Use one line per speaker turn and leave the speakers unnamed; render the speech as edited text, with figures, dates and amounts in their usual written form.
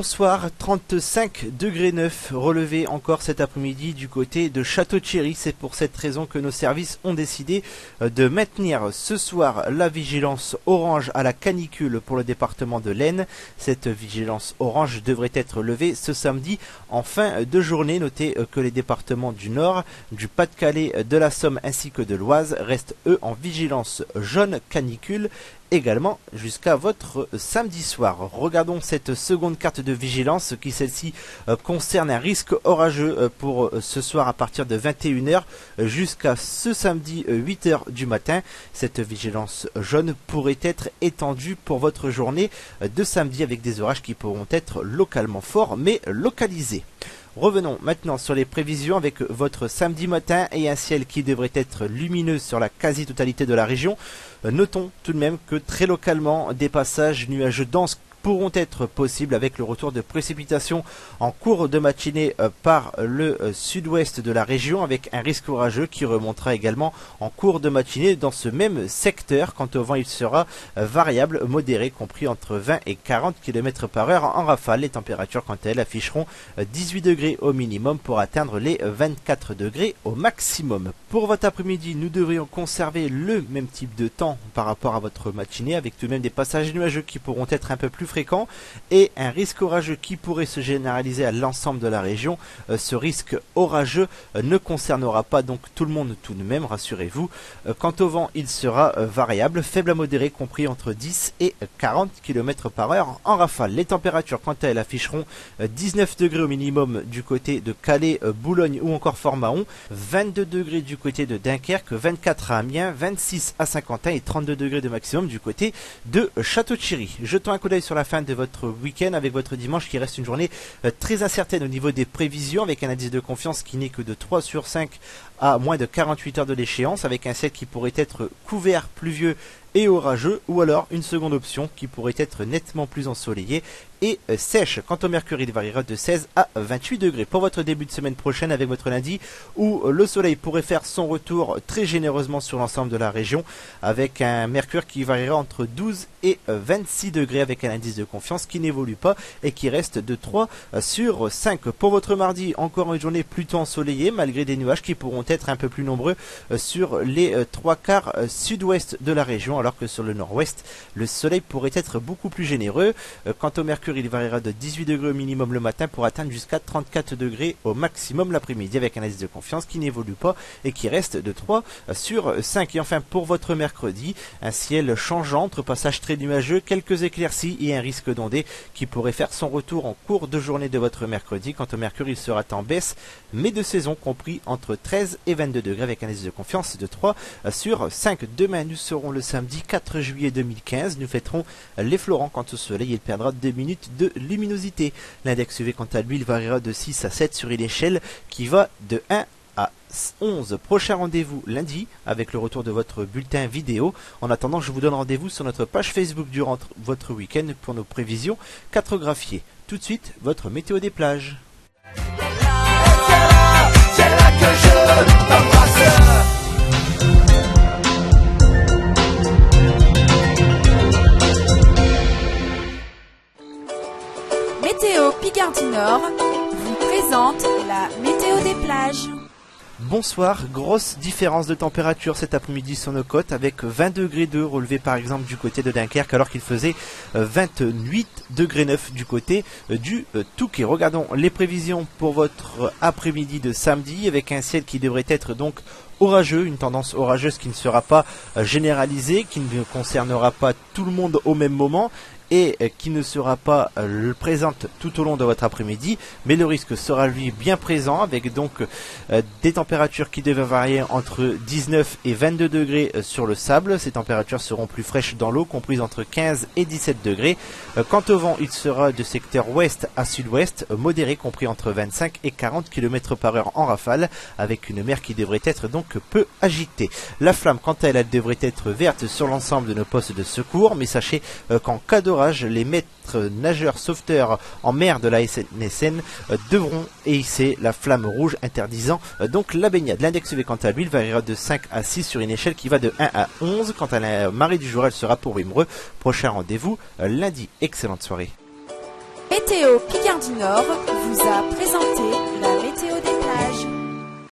Bonsoir, 35 degrés 9 relevé encore cet après-midi du côté de Château-Thierry. C'est pour cette raison que nos services ont décidé de maintenir ce soir la vigilance orange à la canicule pour le département de l'Aisne. Cette vigilance orange devrait être levée ce samedi en fin de journée. Notez que les départements du Nord, du Pas-de-Calais, de la Somme ainsi que de l'Oise restent eux en vigilance jaune canicule également jusqu'à votre samedi soir. Regardons cette seconde carte de vigilance qui celle-ci concerne un risque orageux pour ce soir à partir de 21 h jusqu'à ce samedi 8 h du matin. Cette vigilance jaune pourrait être étendue pour votre journée de samedi avec des orages qui pourront être localement forts mais localisés. Revenons maintenant sur les prévisions avec votre samedi matin et un ciel qui devrait être lumineux sur la quasi-totalité de la région. Notons tout de même que très localement, des passages nuageux denses pourront être possibles avec le retour de précipitations en cours de matinée par le sud-ouest de la région avec un risque orageux qui remontera également en cours de matinée dans ce même secteur. Quant au vent, il sera variable, modéré, compris entre 20 et 40 km par heure en rafale. Les températures quant à elles afficheront 18 degrés au minimum pour atteindre les 24 degrés au maximum. Pour votre après-midi, nous devrions conserver le même type de temps par rapport à votre matinée avec tout de même des passages nuageux qui pourront être un peu plus fréquent et un risque orageux qui pourrait se généraliser à l'ensemble de la région. Ce risque orageux ne concernera pas donc tout le monde tout de même, rassurez-vous. Quant au vent, il sera variable, faible à modéré, compris entre 10 et 40 km par heure en rafale. Les températures quant à elles afficheront 19 degrés au minimum du côté de Calais, Boulogne ou encore Fort-Mahon, 22 degrés du côté de Dunkerque, 24 à Amiens, 26 à Saint-Quentin et 32 degrés de maximum du côté de Château-Thierry. Jetons un coup d'œil sur la fin de votre week-end avec votre dimanche qui reste une journée très incertaine au niveau des prévisions avec un indice de confiance qui n'est que de 3 sur 5 à moins de 48 heures de l'échéance avec un ciel qui pourrait être couvert, pluvieux et orageux ou alors une seconde option qui pourrait être nettement plus ensoleillée et sèche. Quant au mercure, il variera de 16 à 28 degrés pour votre début de semaine prochaine avec votre lundi où le soleil pourrait faire son retour très généreusement sur l'ensemble de la région avec un mercure qui variera entre 12 et 26 degrés avec un indice de confiance qui n'évolue pas et qui reste de 3 sur 5. Pour votre mardi, encore une journée plutôt ensoleillée malgré des nuages qui pourront être un peu plus nombreux sur les 3/4 sud-ouest de la région alors que sur le nord-ouest, le soleil pourrait être beaucoup plus généreux. Quant au mercure, il variera de 18 degrés au minimum le matin pour atteindre jusqu'à 34 degrés au maximum l'après-midi avec un indice de confiance qui n'évolue pas et qui reste de 3 sur 5. Et enfin pour votre mercredi, un ciel changeant entre passages très nuageux, quelques éclaircies et un risque d'ondée qui pourrait faire son retour en cours de journée de votre mercredi. Quant au mercure, il sera en baisse mais de saison compris entre 13 et 22 degrés avec un indice de confiance de 3 sur 5. Demain nous serons le samedi 4 juillet 2015, nous fêterons les Florents. Quant au soleil, il perdra 2 minutes de luminosité. L'index UV quant à lui, il variera de 6 à 7 sur une échelle qui va de 1 à 11. Prochain rendez-vous lundi avec le retour de votre bulletin vidéo. En attendant, je vous donne rendez-vous sur notre page Facebook durant votre week-end pour nos prévisions cartographiées. Tout de suite, votre météo des plages.
Météo Picardie Nord vous présente la météo des plages.
Bonsoir, grosse différence de température cet après-midi sur nos côtes avec 20 degrés 2 relevé par exemple du côté de Dunkerque alors qu'il faisait 28 degrés 9 du côté du Touquet. Regardons les prévisions pour votre après-midi de samedi avec un ciel qui devrait être donc orageux, une tendance orageuse qui ne sera pas généralisée, qui ne concernera pas tout le monde au même moment et qui ne sera pas présente tout au long de votre après-midi, mais le risque sera lui bien présent avec donc des températures qui devraient varier entre 19 et 22 degrés sur le sable. Ces températures seront plus fraîches dans l'eau, comprises entre 15 et 17 degrés. Quant au vent, il sera de secteur ouest à sud-ouest, modéré, compris entre 25 et 40 km par heure en rafale, avec une mer qui devrait être donc peu agitée. La flamme, quant à elle, elle devrait être verte sur l'ensemble de nos postes de secours, mais sachez qu'en cas d'orage, les maîtres nageurs sauveteurs en mer de la SNSN devront hisser la flamme rouge interdisant donc la baignade. L'index UV quant à lui, il variera de 5 à 6 sur une échelle qui va de 1 à 11. Quant à la marée du jour, elle sera pour Wimereux. Prochain rendez-vous lundi. Excellente soirée.
Météo Picardie Nord vous a présenté la météo des plages.